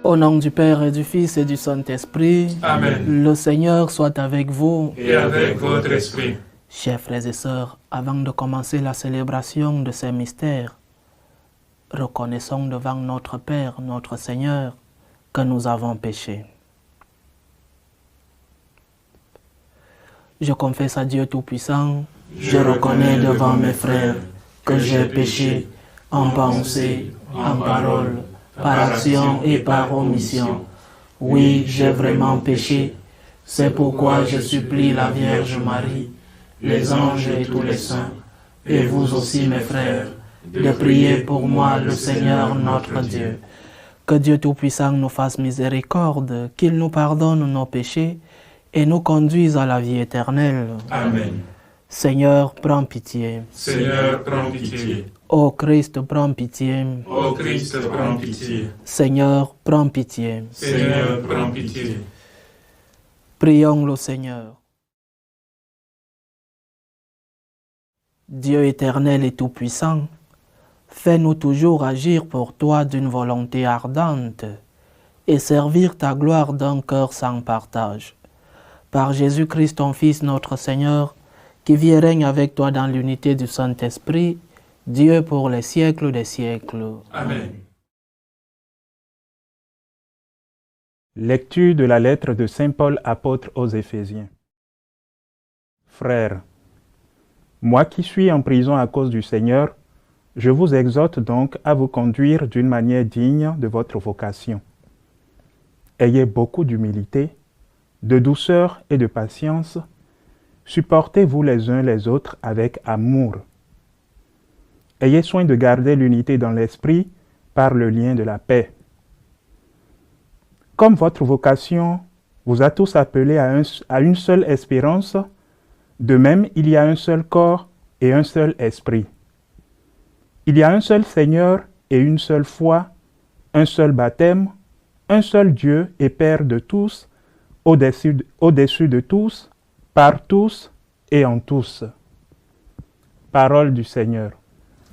Au nom du Père et du Fils et du Saint-Esprit, Amen. Le Seigneur soit avec vous. Et avec votre esprit. Chers frères et sœurs, avant de commencer la célébration de ces mystères, reconnaissons devant notre Père, notre Seigneur, que nous avons péché. Je confesse à Dieu Tout-Puissant, je reconnais devant mes frères que j'ai péché en pensée, en parole, par action et par omission. Oui, j'ai vraiment péché. C'est pourquoi je supplie la Vierge Marie, les anges et tous les saints, et vous aussi mes frères, de prier pour moi le Seigneur notre Dieu. Que Dieu Tout-Puissant nous fasse miséricorde, qu'il nous pardonne nos péchés et nous conduise à la vie éternelle. Amen. Seigneur, prends pitié. Seigneur, prends pitié. Ô Christ, prends pitié. Ô Christ, prends pitié. Seigneur, prends pitié. Seigneur, prends pitié. Prions le Seigneur. Dieu éternel et tout-puissant, fais-nous toujours agir pour toi d'une volonté ardente et servir ta gloire d'un cœur sans partage. Par Jésus-Christ, ton Fils, notre Seigneur, qui vit et règne avec toi dans l'unité du Saint-Esprit, Dieu pour les siècles des siècles. Amen. Lecture de la lettre de Saint Paul apôtre aux Éphésiens. Frères, moi qui suis en prison à cause du Seigneur, je vous exhorte donc à vous conduire d'une manière digne de votre vocation. Ayez beaucoup d'humilité, de douceur et de patience, supportez-vous les uns les autres avec amour. Ayez soin de garder l'unité dans l'esprit par le lien de la paix. Comme votre vocation vous a tous appelés à une seule espérance, de même il y a un seul corps et un seul esprit. Il y a un seul Seigneur et une seule foi, un seul baptême, un seul Dieu et Père de tous, au-dessus de tous, par tous et en tous. Parole du Seigneur.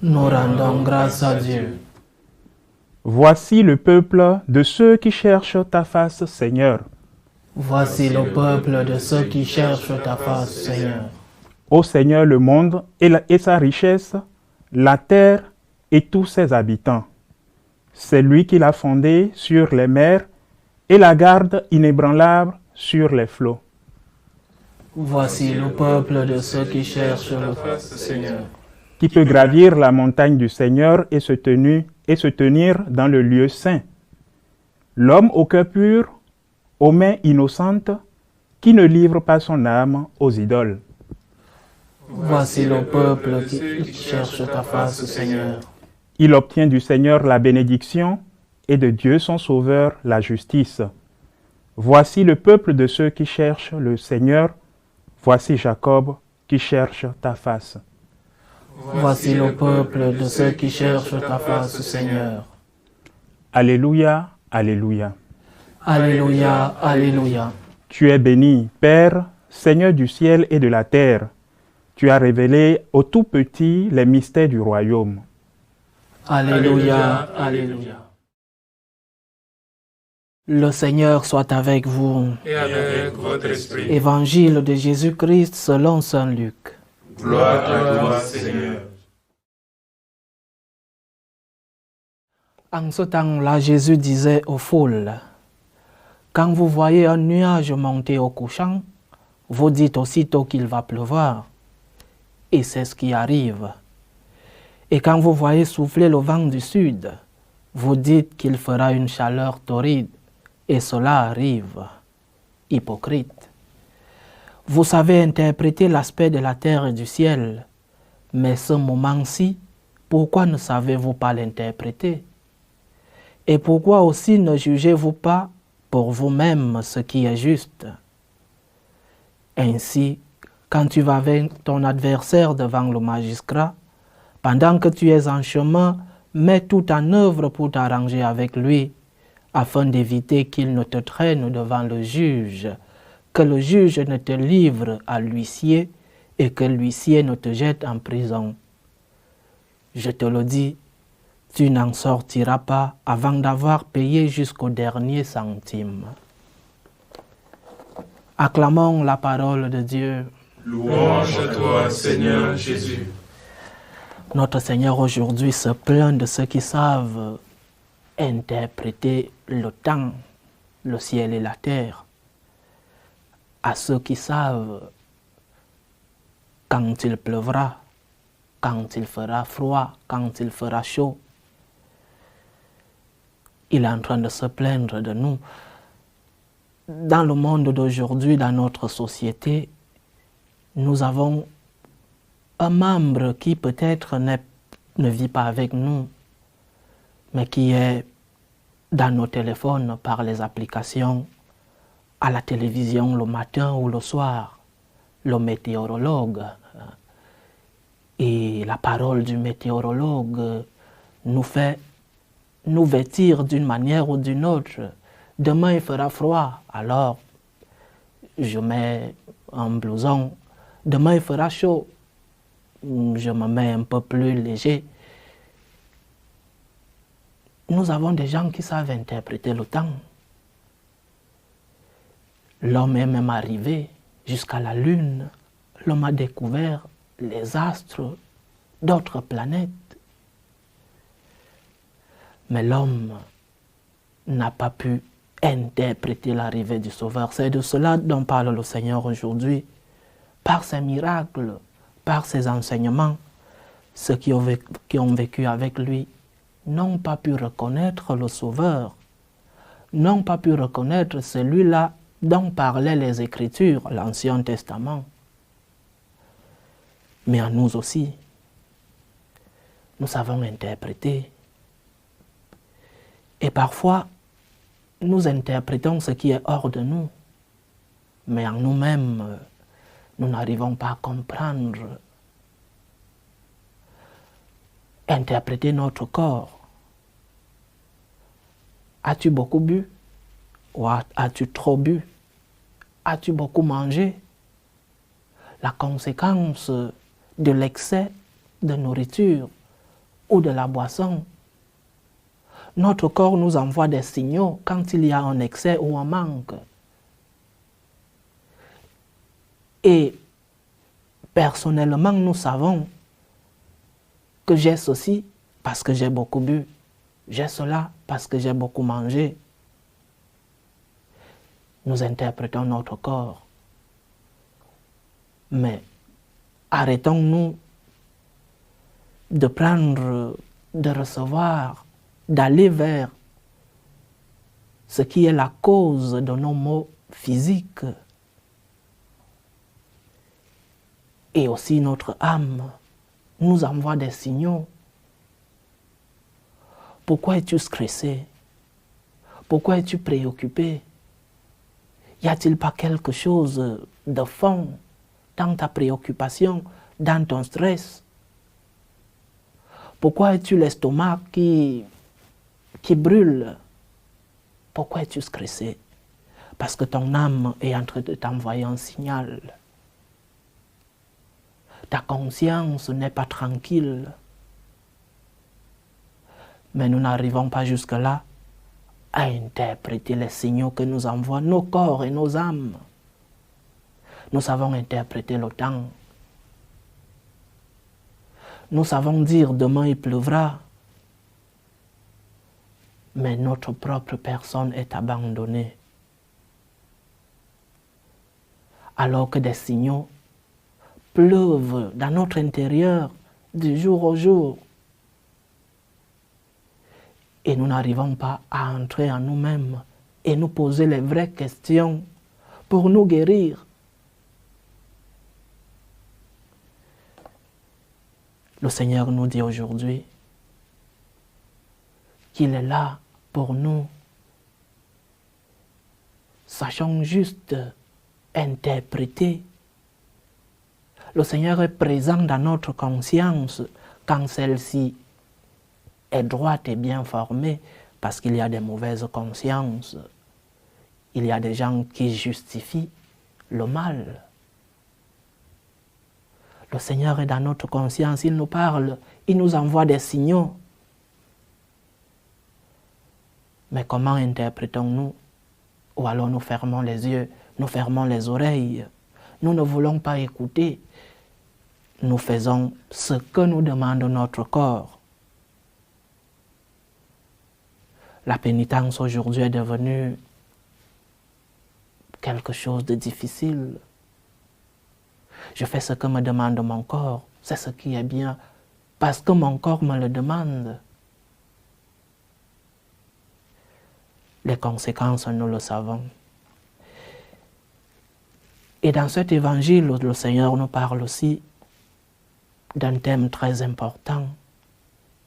Nous rendons grâce à Dieu. Voici le peuple de ceux qui cherchent ta face, Seigneur. Voici le peuple de ceux qui cherchent ta face, Seigneur. Ô Seigneur, le monde et sa richesse, la terre et tous ses habitants. C'est lui qui l'a fondé sur les mers et la garde inébranlable sur les flots. Voici le peuple de ceux qui cherchent ta face, Seigneur. Qui peut gravir la montagne du Seigneur et se tenir dans le lieu saint. L'homme au cœur pur, aux mains innocentes, qui ne livre pas son âme aux idoles. Voici le peuple qui cherche ta face, Seigneur. Il obtient du Seigneur la bénédiction et de Dieu son Sauveur la justice. Voici le peuple de ceux qui cherchent le Seigneur. Voici Jacob qui cherche ta face. Voici le peuple de ceux qui cherchent ta face, Seigneur. Alléluia, Alléluia. Alléluia, Alléluia. Tu es béni, Père, Seigneur du ciel et de la terre. Tu as révélé aux tout petits les mystères du royaume. Alléluia, Alléluia. Le Seigneur soit avec vous. Et avec votre esprit. Évangile de Jésus-Christ selon saint Luc. Gloire à toi, Seigneur. En ce temps-là, Jésus disait aux foules, « Quand vous voyez un nuage monter au couchant, vous dites aussitôt qu'il va pleuvoir. » Et c'est ce qui arrive. Et quand vous voyez souffler le vent du sud, vous dites qu'il fera une chaleur torride, et cela arrive. Hypocrite. Vous savez interpréter l'aspect de la terre et du ciel, mais ce moment-ci, pourquoi ne savez-vous pas l'interpréter? Et pourquoi aussi ne jugez-vous pas pour vous-même ce qui est juste? Ainsi, quand tu vas avec ton adversaire devant le magistrat, pendant que tu es en chemin, mets tout en œuvre pour t'arranger avec lui, afin d'éviter qu'il ne te traîne devant le juge, que le juge ne te livre à l'huissier et que l'huissier ne te jette en prison. Je te le dis, tu n'en sortiras pas avant d'avoir payé jusqu'au dernier centime. Acclamons la parole de Dieu. Louange à toi, Seigneur Jésus. Notre Seigneur aujourd'hui se plaint de ceux qui savent interpréter le temps, le ciel et la terre, à ceux qui savent quand il pleuvra, quand il fera froid, quand il fera chaud. Il est en train de se plaindre de nous. Dans le monde d'aujourd'hui, dans notre société, nous avons un membre qui peut-être ne vit pas avec nous, mais qui est dans nos téléphones par les applications, à la télévision le matin ou le soir, le météorologue. Et la parole du météorologue nous fait nous vêtir d'une manière ou d'une autre. Demain il fera froid, alors je mets un blouson. Demain il fera chaud, je me mets un peu plus léger. Nous avons des gens qui savent interpréter le temps. L'homme est même arrivé jusqu'à la Lune. L'homme a découvert les astres d'autres planètes. Mais l'homme n'a pas pu interpréter l'arrivée du Sauveur. C'est de cela dont parle le Seigneur aujourd'hui. Par ses miracles, par ses enseignements, ceux qui ont vécu avec lui n'ont pas pu reconnaître le Sauveur, n'ont pas pu reconnaître celui-là dont parlaient les Écritures, l'Ancien Testament. Mais à nous aussi, nous savons interpréter. Et parfois, nous interprétons ce qui est hors de nous, mais en nous-mêmes, nous n'arrivons pas à comprendre. Interpréter notre corps. As-tu beaucoup bu? Ou as-tu trop bu? As-tu beaucoup mangé? La conséquence de l'excès de nourriture ou de la boisson. Notre corps nous envoie des signaux quand il y a un excès ou un manque. Et personnellement, nous savons que j'ai ceci parce que j'ai beaucoup bu. J'ai cela parce que j'ai beaucoup mangé. Nous interprétons notre corps. Mais arrêtons-nous de prendre, de recevoir, d'aller vers ce qui est la cause de nos maux physiques. Et aussi notre âme nous envoie des signaux. Pourquoi es-tu stressé? Pourquoi es-tu préoccupé? Y a-t-il pas quelque chose de fond dans ta préoccupation, dans ton stress? Pourquoi es-tu l'estomac qui brûle? Pourquoi es-tu stressé? Parce que ton âme est en train de t'envoyer un signal. Ta conscience n'est pas tranquille. Mais nous n'arrivons pas jusque-là à interpréter les signaux que nous envoient nos corps et nos âmes. Nous savons interpréter le temps. Nous savons dire demain il pleuvra. Mais notre propre personne est abandonnée. Alors que des signaux pleuvent dans notre intérieur du jour au jour. Et nous n'arrivons pas à entrer en nous-mêmes et nous poser les vraies questions pour nous guérir. Le Seigneur nous dit aujourd'hui qu'il est là pour nous. Sachons juste interpréter. Le Seigneur est présent dans notre conscience quand celle-ci est droite et bien formée, parce qu'il y a des mauvaises consciences. Il y a des gens qui justifient le mal. Le Seigneur est dans notre conscience, il nous parle, il nous envoie des signaux. Mais comment interprétons-nous? Ou alors nous fermons les yeux, nous fermons les oreilles. Nous ne voulons pas écouter. Nous faisons ce que nous demande notre corps. La pénitence aujourd'hui est devenue quelque chose de difficile. Je fais ce que me demande mon corps, c'est ce qui est bien, parce que mon corps me le demande. Les conséquences, nous le savons. Et dans cet évangile, le Seigneur nous parle aussi d'un thème très important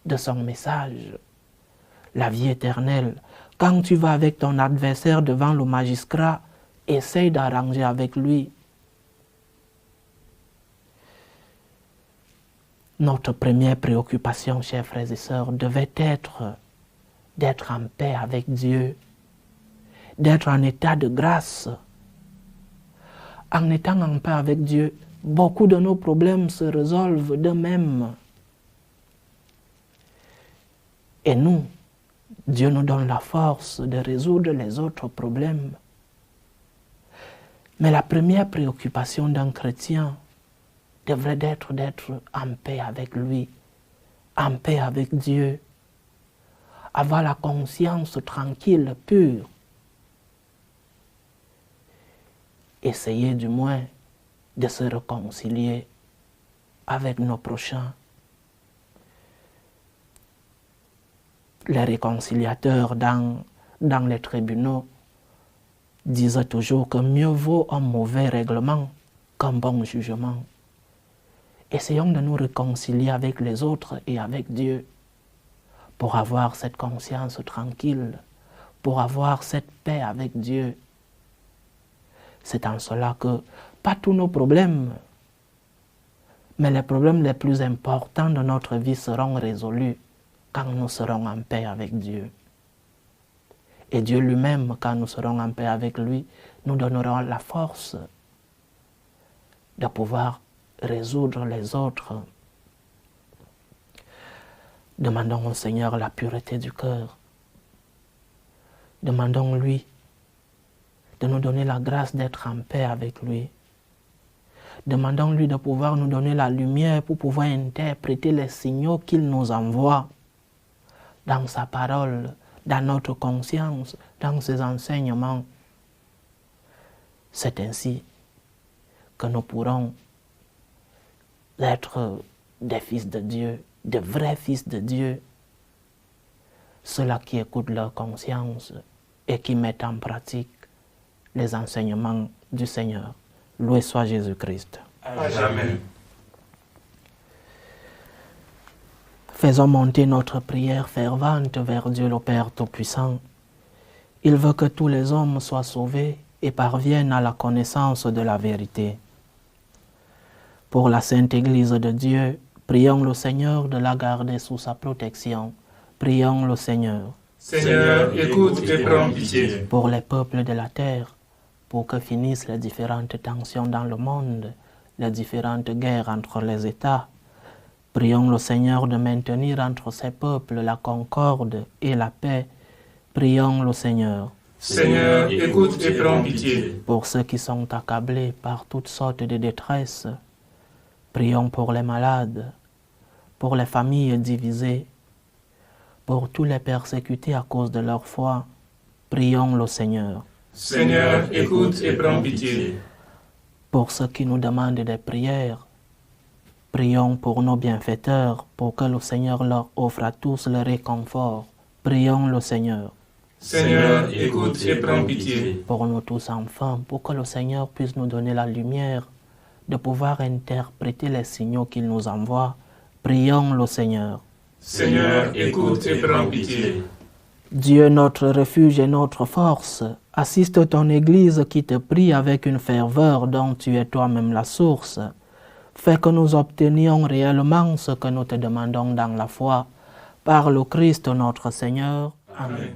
de son message, la vie éternelle. Quand tu vas avec ton adversaire devant le magistrat, essaye d'arranger avec lui. Notre première préoccupation, chers frères et sœurs, devait être d'être en paix avec Dieu, d'être en état de grâce. En étant en paix avec Dieu, beaucoup de nos problèmes se résolvent d'eux-mêmes. Et nous, Dieu nous donne la force de résoudre les autres problèmes. Mais la première préoccupation d'un chrétien devrait être d'être en paix avec lui, en paix avec Dieu, avoir la conscience tranquille, pure. Essayer du moins de se réconcilier avec nos prochains. Les réconciliateurs dans les tribunaux disent toujours que mieux vaut un mauvais règlement qu'un bon jugement. Essayons de nous réconcilier avec les autres et avec Dieu pour avoir cette conscience tranquille, pour avoir cette paix avec Dieu. C'est en cela que, pas tous nos problèmes, mais les problèmes les plus importants de notre vie seront résolus quand nous serons en paix avec Dieu. Et Dieu lui-même, quand nous serons en paix avec lui, nous donnera la force de pouvoir résoudre les autres. Demandons au Seigneur la pureté du cœur. Demandons-lui de nous donner la grâce d'être en paix avec lui. Demandons-lui de pouvoir nous donner la lumière pour pouvoir interpréter les signaux qu'il nous envoie dans sa parole, dans notre conscience, dans ses enseignements. C'est ainsi que nous pourrons être des fils de Dieu, de vrais fils de Dieu, ceux-là qui écoutent leur conscience et qui mettent en pratique les enseignements du Seigneur. Loué soit Jésus-Christ. Amen. Faisons monter notre prière fervente vers Dieu le Père Tout-Puissant. Il veut que tous les hommes soient sauvés et parviennent à la connaissance de la vérité. Pour la Sainte Église de Dieu, prions le Seigneur de la garder sous sa protection. Prions le Seigneur. Seigneur, écoute et prends pitié. Pour les peuples de la terre, pour que finissent les différentes tensions dans le monde, les différentes guerres entre les États. Prions le Seigneur de maintenir entre ces peuples la concorde et la paix. Prions le Seigneur. Seigneur, écoute et prends pitié. Pour ceux qui sont accablés par toutes sortes de détresses, prions pour les malades, pour les familles divisées, pour tous les persécutés à cause de leur foi. Prions le Seigneur. Seigneur, écoute et prends pitié. Pour ceux qui nous demandent des prières, prions pour nos bienfaiteurs, pour que le Seigneur leur offre à tous le réconfort. Prions le Seigneur. Seigneur, écoute et prends pitié. Pour nous tous enfants, pour que le Seigneur puisse nous donner la lumière de pouvoir interpréter les signaux qu'il nous envoie. Prions le Seigneur. Seigneur, écoute et prends pitié. Dieu, notre refuge et notre force, assiste ton Église qui te prie avec une ferveur dont tu es toi-même la source. Fais que nous obtenions réellement ce que nous te demandons dans la foi. Par le Christ notre Seigneur. Amen.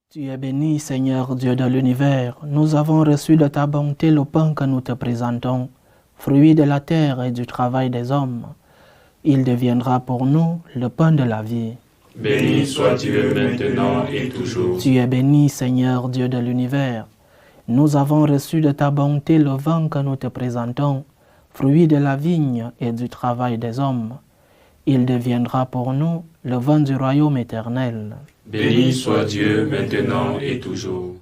Tu es béni, Seigneur Dieu de l'univers. Nous avons reçu de ta bonté le pain que nous te présentons. fruit de la terre et du travail des hommes. Il deviendra pour nous le pain de la vie. Béni soit Dieu maintenant et toujours. Tu es béni, Seigneur Dieu de l'univers. Nous avons reçu de ta bonté le vin que nous te présentons, fruit de la vigne et du travail des hommes. Il deviendra pour nous le vin du royaume éternel. Béni soit Dieu maintenant et toujours.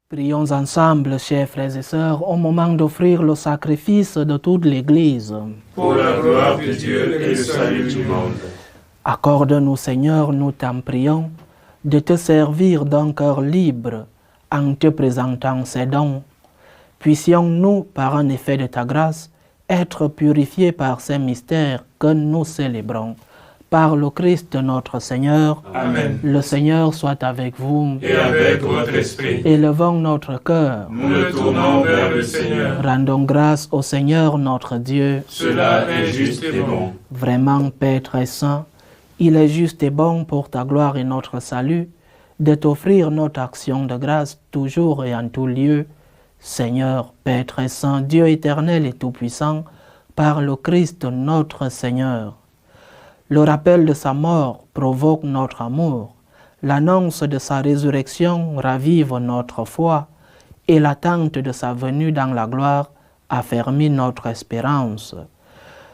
Prions ensemble, chers frères et sœurs, au moment d'offrir le sacrifice de toute l'Église. Pour la gloire de Dieu et le salut du monde. Accorde-nous, Seigneur, nous t'en prions, de te servir d'un cœur libre en te présentant ces dons. Puissions-nous, par un effet de ta grâce, être purifiés par ces mystères que nous célébrons. Par le Christ notre Seigneur, Amen. Le Seigneur soit avec vous. Et avec votre esprit. Élevons notre cœur. Nous le tournons vers le Seigneur. Rendons grâce au Seigneur notre Dieu. Cela est juste et bon. Vraiment, Père très saint, il est juste et bon pour ta gloire et notre salut de t'offrir notre action de grâce toujours et en tout lieu. Seigneur, Père très saint, Dieu éternel et tout-puissant, par le Christ notre Seigneur. Le rappel de sa mort provoque notre amour, l'annonce de sa résurrection ravive notre foi et l'attente de sa venue dans la gloire affermit notre espérance.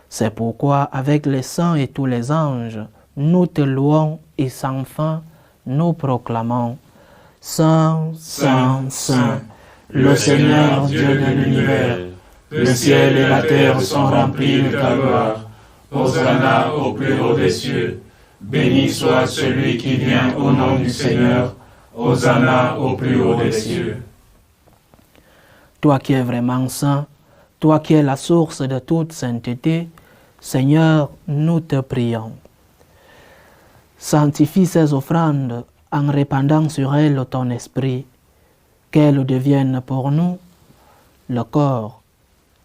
C'est pourquoi, avec les saints et tous les anges, nous te louons et sans fin nous proclamons. Saint, Saint, Saint, le Seigneur Dieu de l'univers, le ciel et la terre sont remplis de ta gloire. Hosanna au plus haut des cieux. Béni soit celui qui vient au nom du Seigneur. Hosanna au plus haut des cieux. Toi qui es vraiment saint, toi qui es la source de toute sainteté, Seigneur, nous te prions. Sanctifie ces offrandes en répandant sur elles ton esprit, qu'elles deviennent pour nous le corps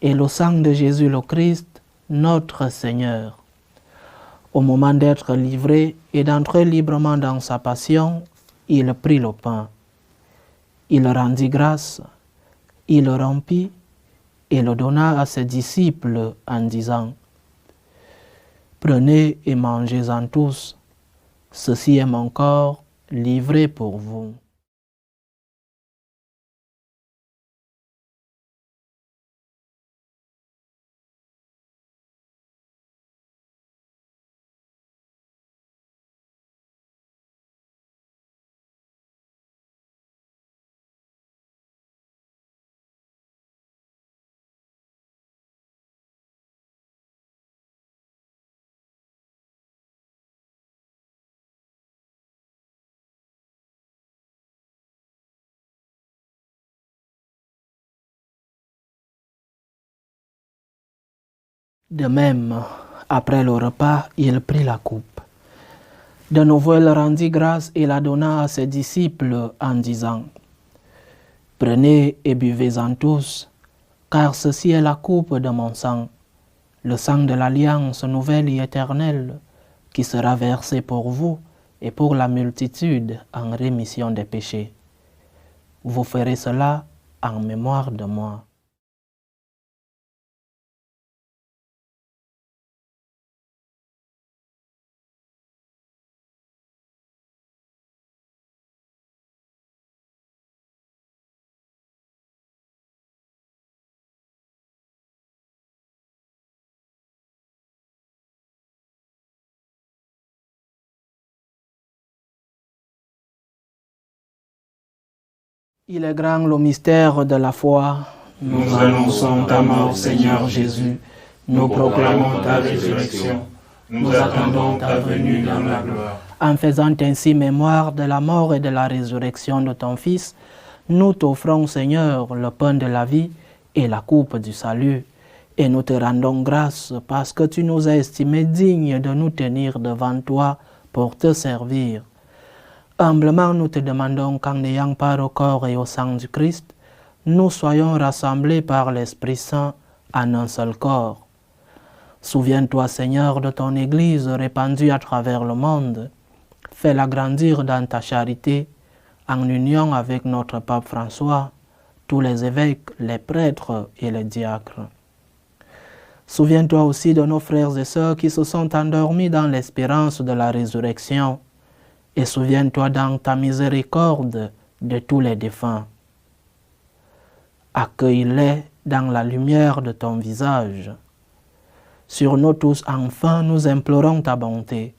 et le sang de Jésus le Christ, notre Seigneur. Au moment d'être livré et d'entrer librement dans sa passion, il prit le pain. Il rendit grâce, il le rompit et le donna à ses disciples en disant : Prenez et mangez-en tous, ceci est mon corps livré pour vous. De même, après le repas, il prit la coupe. De nouveau, il rendit grâce et la donna à ses disciples en disant : Prenez et buvez-en tous, car ceci est la coupe de mon sang, le sang de l'alliance nouvelle et éternelle, qui sera versé pour vous et pour la multitude en rémission des péchés. Vous ferez cela en mémoire de moi. Il est grand le mystère de la foi. Nous annonçons ta mort, Seigneur Jésus. Nous proclamons ta résurrection. Nous attendons ta venue dans la gloire. En faisant ainsi mémoire de la mort et de la résurrection de ton Fils, nous t'offrons, Seigneur, le pain de la vie et la coupe du salut. Et nous te rendons grâce parce que tu nous as estimés dignes de nous tenir devant toi pour te servir. Humblement, nous te demandons qu'en ayant part au corps et au sang du Christ, nous soyons rassemblés par l'Esprit Saint en un seul corps. Souviens-toi, Seigneur, de ton Église répandue à travers le monde. Fais-la grandir dans ta charité, en union avec notre pape François, tous les évêques, les prêtres et les diacres. Souviens-toi aussi de nos frères et sœurs qui se sont endormis dans l'espérance de la résurrection, et souviens-toi dans ta miséricorde de tous les défunts. Accueille-les dans la lumière de ton visage. Sur nous tous, enfin, nous implorons ta bonté.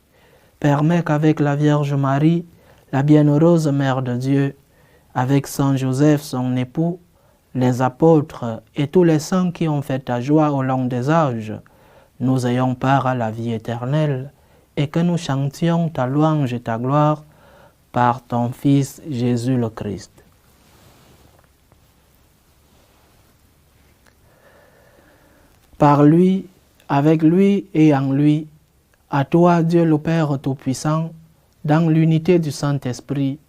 Permets qu'avec la Vierge Marie, la bienheureuse Mère de Dieu, avec Saint Joseph, son époux, les apôtres et tous les saints qui ont fait ta joie au long des âges, nous ayons part à la vie éternelle et que nous chantions ta louange et ta gloire par ton Fils Jésus le Christ. Par lui, avec lui et en lui, à toi, Dieu le Père Tout-Puissant, dans l'unité du Saint-Esprit,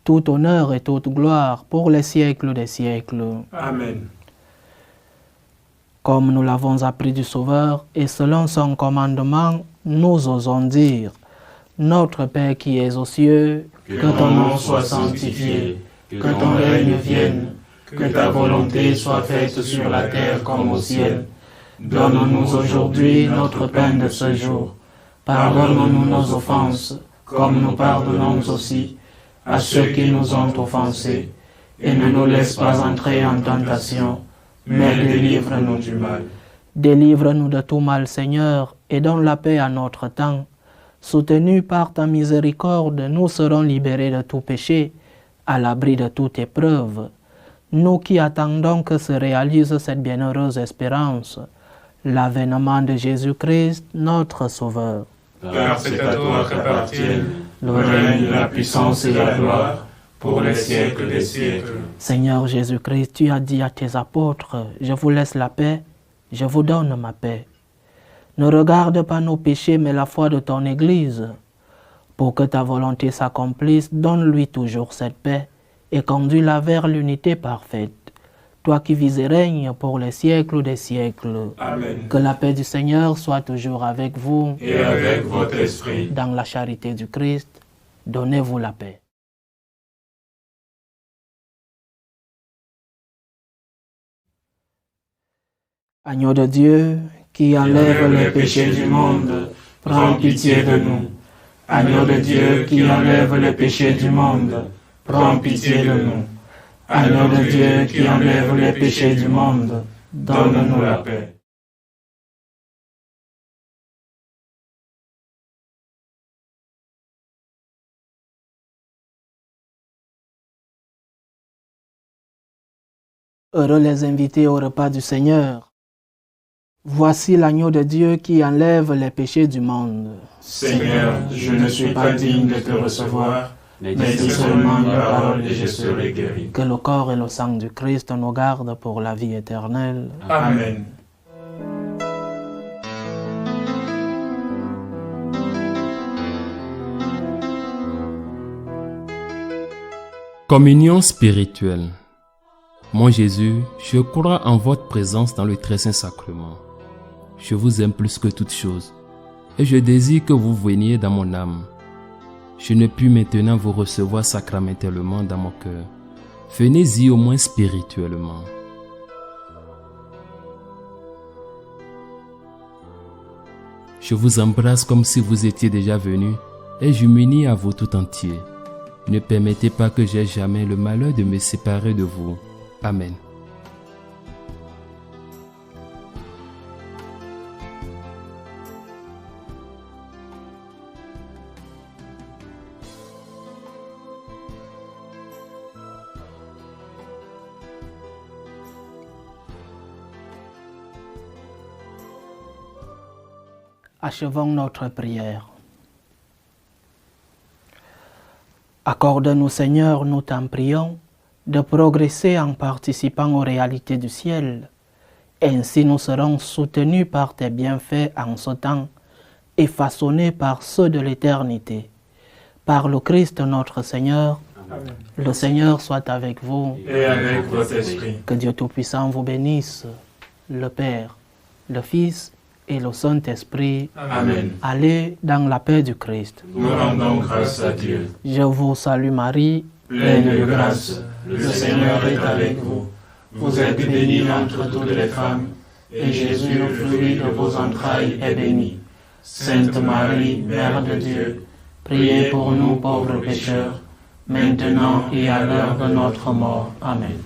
tout honneur et toute gloire pour les siècles des siècles. Amen. Comme nous l'avons appris du Sauveur, et selon son commandement, nous osons dire, Notre Père qui es aux cieux, que ton nom soit sanctifié, que ton règne vienne, que ta volonté soit faite sur la terre comme au ciel. Donne-nous aujourd'hui notre pain de ce jour. Pardonne-nous nos offenses, comme nous pardonnons aussi à ceux qui nous ont offensés. Et ne nous laisse pas entrer en tentation, mais délivre-nous du mal. Délivre-nous de tout mal, Seigneur, et donne la paix à notre temps. Soutenus par ta miséricorde, nous serons libérés de tout péché, à l'abri de toute épreuve. Nous qui attendons que se réalise cette bienheureuse espérance, l'avènement de Jésus-Christ, notre Sauveur. Car c'est à toi qu'appartiennent le règne, la puissance et la gloire, pour les siècles des siècles. Seigneur Jésus-Christ, tu as dit à tes apôtres, « Je vous laisse la paix, je vous donne ma paix. » Ne regarde pas nos péchés, mais la foi de ton Église. Pour que ta volonté s'accomplisse, donne-lui toujours cette paix et conduis-la vers l'unité parfaite. Toi qui vis et règnes pour les siècles des siècles. Amen. Que la paix du Seigneur soit toujours avec vous. Et avec votre esprit. Dans la charité du Christ, donnez-vous la paix. Agneau de Dieu, qui enlève les péchés du monde, prends pitié de nous. Agneau de Dieu, qui enlève les péchés du monde, prends pitié de nous. Agneau de Dieu, qui enlève les péchés du monde, donne-nous la paix. Heureux les invités au repas du Seigneur. Voici l'agneau de Dieu qui enlève les péchés du monde. Seigneur, je ne suis pas digne de te recevoir, mais dis seulement une parole et je serai guéri. Que le corps et le sang du Christ nous gardent pour la vie éternelle. Amen. Communion spirituelle. Mon Jésus, je crois en votre présence dans le très saint sacrement. Je vous aime plus que toute chose, et je désire que vous veniez dans mon âme. Je ne puis maintenant vous recevoir sacramentellement dans mon cœur. Venez-y au moins spirituellement. Je vous embrasse comme si vous étiez déjà venu, et je m'unis à vous tout entier. Ne permettez pas que j'aie jamais le malheur de me séparer de vous. Amen. Achevons notre prière. Accorde-nous, Seigneur, nous t'en prions, de progresser en participant aux réalités du ciel. Ainsi nous serons soutenus par tes bienfaits en ce temps et façonnés par ceux de l'éternité. Par le Christ notre Seigneur. Le Seigneur soit avec vous. Et avec votre esprit. Que Dieu Tout-Puissant vous bénisse, le Père, le Fils et le Saint-Esprit. Amen. Allez dans la paix du Christ. Nous rendons grâce à Dieu. Je vous salue Marie, Pleine de grâce, le Seigneur est avec vous. Vous êtes bénie entre toutes les femmes, et Jésus, le fruit de vos entrailles, est béni. Sainte Marie, Mère de Dieu, priez pour nous pauvres pécheurs, maintenant et à l'heure de notre mort. Amen.